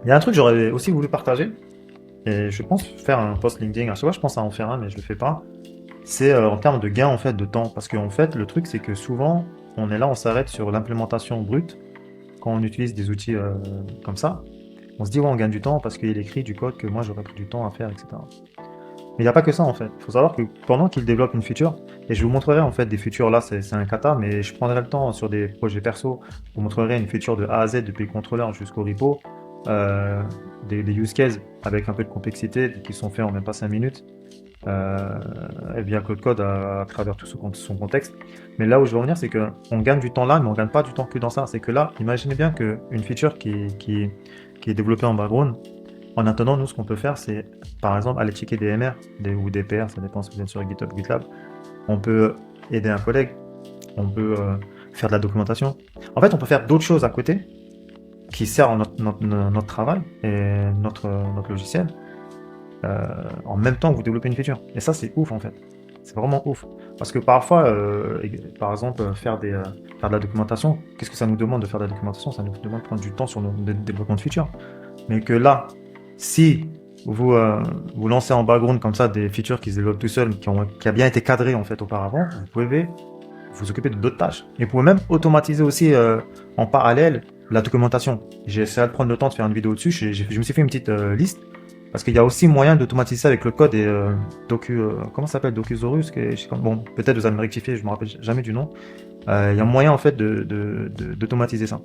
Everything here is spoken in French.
Il y a un truc que j'aurais aussi voulu partager, et je pense faire un post LinkedIn. À chaque fois, je pense à en faire un, mais je le fais pas. C'est en termes de gain en fait de temps. Parce qu'en fait, le truc, c'est que souvent, on est là, on s'arrête sur l'implémentation brute quand on utilise des outils comme ça. On se dit, ouais, on gagne du temps parce qu'il écrit du code que moi j'aurais pris du temps à faire, etc. Mais il n'y a pas que ça en fait. Il faut savoir que pendant qu'il développe une feature, et je vous montrerai en fait des features là, c'est un kata, mais je prendrai le temps sur des projets perso. Je vous montrerai une feature de A à Z depuis le contrôleur jusqu'au repo, euh, des use cases avec un peu de complexité qui sont faits en même pas 5 minutes, euh, et bien Claude Code à travers tout son contexte. Mais là où je veux en venir, c'est qu'on gagne du temps là, mais on gagne pas du temps que dans ça. C'est que là, imaginez bien qu'une feature qui est développée en background, en attendant, nous, ce qu'on peut faire, c'est, par exemple, aller checker des MR ou des PR, ça dépend si vous êtes sur GitHub, GitLab. On peut aider un collègue, on peut faire de la documentation. En fait, on peut faire d'autres choses à côté qui servent notre travail et notre logiciel en même temps que vous développez une feature. Et ça, c'est ouf, en fait. C'est vraiment ouf. Parce que parfois, par exemple, faire de la documentation, qu'est-ce que ça nous demande de faire de la documentation? Ça nous demande de prendre du temps sur le développement de features. Mais que là, si vous lancez en background comme ça des features qui se développent tout seuls, qui a bien été cadré en fait auparavant, vous pouvez vous occuper de d'autres tâches. Et vous pouvez même automatiser aussi en parallèle la documentation. J'ai essayé de prendre le temps de faire une vidéo dessus. Je me suis fait une petite liste parce qu'il y a aussi moyen d'automatiser ça avec le code et comment ça s'appelle, Docusaurus, bon, peut-être vous allez me rectifier, je me rappelle jamais du nom. Il y a moyen en fait d'automatiser ça.